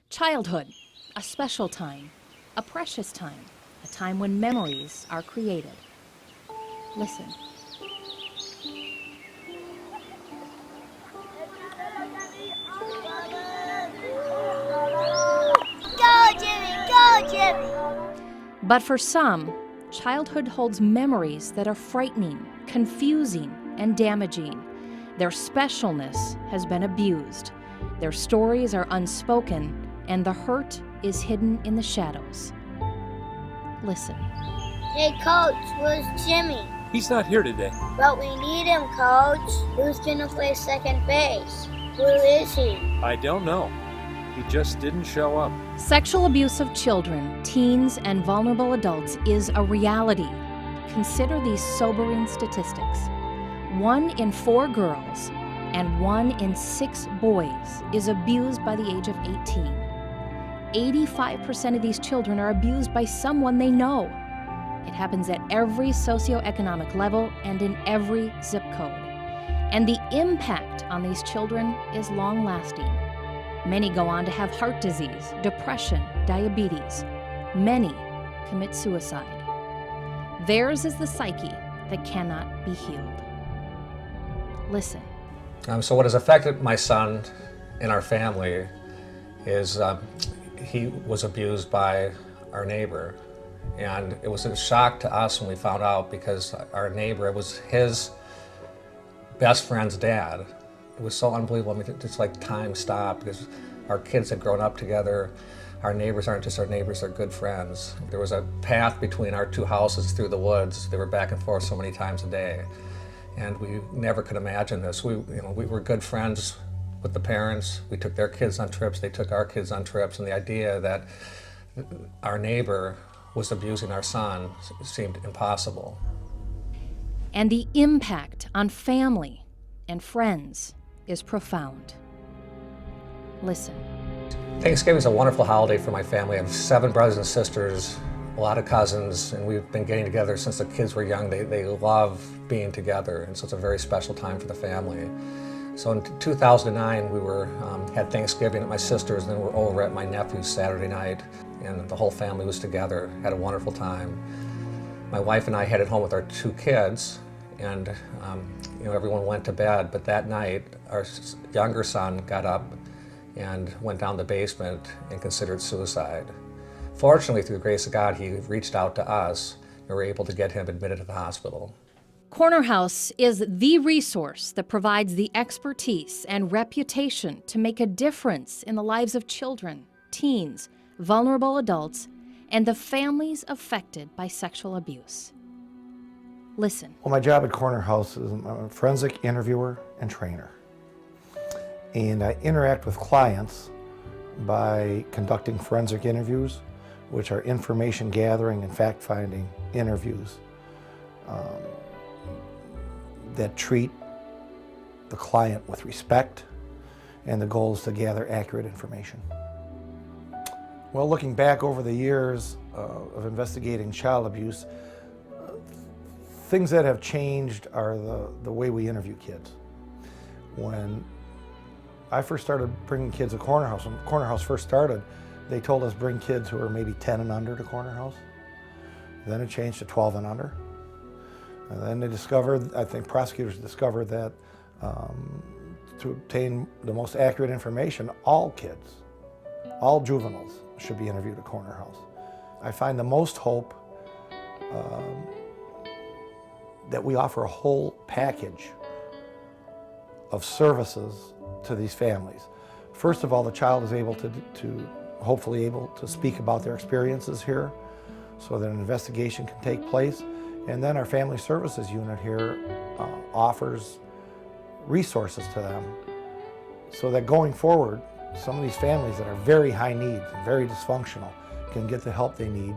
Childhood, a special time, a precious time, a time when memories are created. Listen. Go, Jimmy! Go, Jimmy! But for some, childhood holds memories that are frightening, confusing, and damaging. Their specialness has been abused. Their stories are unspoken, and the hurt is hidden in the shadows. Listen. Hey, Coach, where's Jimmy? He's not here today. But we need him, Coach. Who's gonna play second base? Where is he? I don't know. He just didn't show up. Sexual abuse of children, teens, and vulnerable adults is a reality. Consider these sobering statistics. 1 in 4 girls and 1 in 6 boys is abused by the age of 18. 85% of these children are abused by someone they know. It happens at every socioeconomic level and in every zip code. And the impact on these children is long-lasting. Many go on to have heart disease, depression, diabetes. Many commit suicide. Theirs is the psyche that cannot be healed. Listen. So what has affected my son and our family is he was abused by our neighbor. And it was a shock to us when we found out, because our neighbor, it was his best friend's dad. It was so unbelievable. I mean, it's like time stopped, because our kids had grown up together. Our neighbors aren't just our neighbors, they're good friends. There was a path between our 2 houses through the woods. They were back and forth so many times a day. And we never could imagine this. We were good friends with the parents. We took their kids on trips, they took our kids on trips, and the idea that our neighbor was abusing our son seemed impossible. And the impact on family and friends is profound. Listen. Thanksgiving is a wonderful holiday for my family. I have 7 brothers and sisters, a lot of cousins, and we've been getting together since the kids were young. They love being together, and so it's a very special time for the family. So in 2009, we had Thanksgiving at my sister's, and then we're over at my nephew's Saturday night, and the whole family was together, had a wonderful time. My wife and I headed home with our 2 kids, and everyone went to bed, but that night, our younger son got up and went down the basement and considered suicide. Fortunately, through the grace of God, he reached out to us, and we were able to get him admitted to the hospital. Corner House is the resource that provides the expertise and reputation to make a difference in the lives of children, teens, vulnerable adults, and the families affected by sexual abuse. Listen. Well, my job at Corner House is I'm a forensic interviewer and trainer. And I interact with clients by conducting forensic interviews, which are information gathering and fact-finding interviews that treat the client with respect, and the goal is to gather accurate information. Well, looking back over the years of investigating child abuse, things that have changed are the way we interview kids. When I first started bringing kids to Corner House, when Corner House first started, they told us bring kids who are maybe 10 and under to Corner House. Then it changed to 12 and under. And then they discovered, I think prosecutors discovered that to obtain the most accurate information, all kids, all juveniles should be interviewed at Corner House. I find the most hope that we offer a whole package of services to these families. First of all, the child is able to hopefully able to speak about their experiences here so that an investigation can take place. And then our family services unit here offers resources to them so that going forward, some of these families that are very high needs and very dysfunctional can get the help they need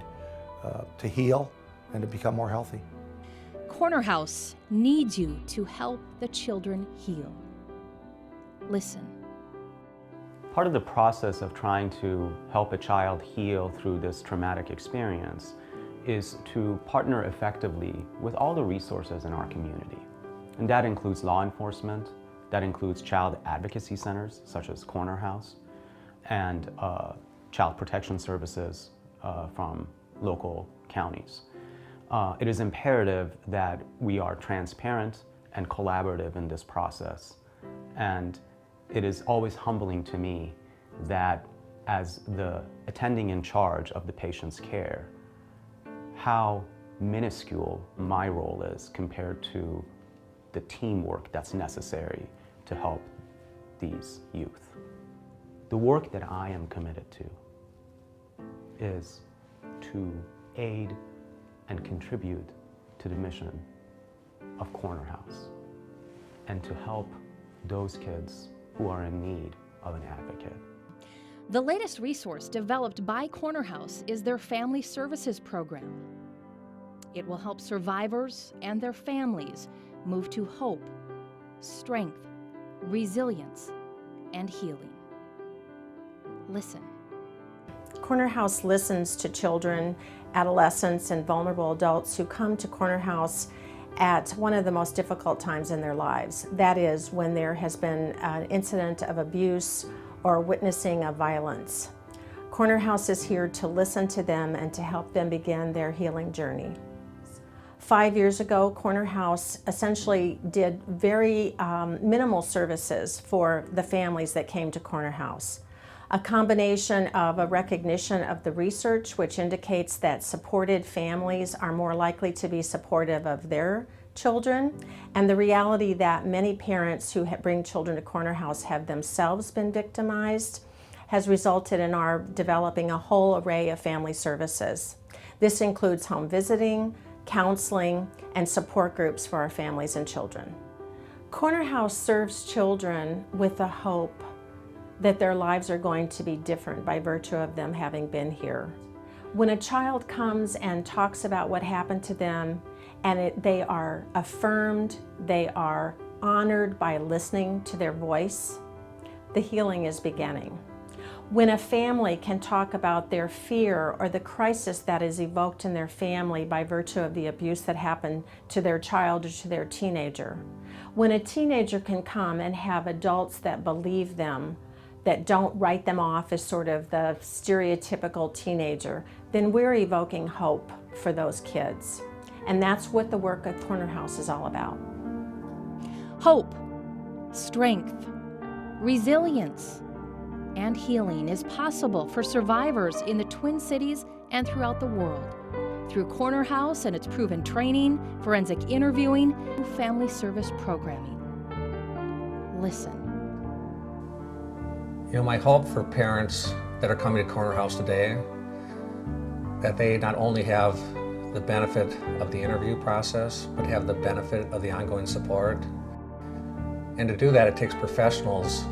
to heal and to become more healthy. Corner House needs you to help the children heal. Listen. Part of the process of trying to help a child heal through this traumatic experience is to partner effectively with all the resources in our community. And that includes law enforcement, that includes child advocacy centers such as Corner House, and child protection services from local counties. It is imperative that we are transparent and collaborative in this process. And it is always humbling to me that as the attending in charge of the patient's care, how minuscule my role is compared to the teamwork that's necessary to help these youth. The work that I am committed to is to aid and contribute to the mission of Corner House and to help those kids who are in need of an advocate. The latest resource developed by Corner House is their Family Services Program. It will help survivors and their families move to hope, strength, resilience, and healing. Listen. Corner House listens to children, adolescents, and vulnerable adults who come to Corner House at one of the most difficult times in their lives. That is when there has been an incident of abuse or witnessing of violence. Corner House is here to listen to them and to help them begin their healing journey. 5 years ago, Corner House essentially did very minimal services for the families that came to Corner House. A combination of a recognition of the research, which indicates that supported families are more likely to be supportive of their children, and the reality that many parents who bring children to Corner House have themselves been victimized, has resulted in our developing a whole array of family services. This includes home visiting, counseling, and support groups for our families and children. Corner House serves children with the hope that their lives are going to be different by virtue of them having been here. When a child comes and talks about what happened to them, and they are affirmed, they are honored by listening to their voice, the healing is beginning. When a family can talk about their fear or the crisis that is evoked in their family by virtue of the abuse that happened to their child or to their teenager. When a teenager can come and have adults that believe them, that don't write them off as sort of the stereotypical teenager, then we're evoking hope for those kids. And that's what the work at Corner House is all about. Hope, strength, resilience, and healing is possible for survivors in the Twin Cities and throughout the world through Corner House and its proven training, forensic interviewing, and family service programming. Listen. You know, my hope for parents that are coming to Corner House today, that they not only have the benefit of the interview process, but have the benefit of the ongoing support. And to do that, it takes professionals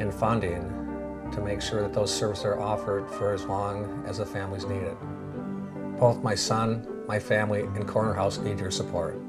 in funding to make sure that those services are offered for as long as the families need it. Both my son, my family, and Corner House need your support.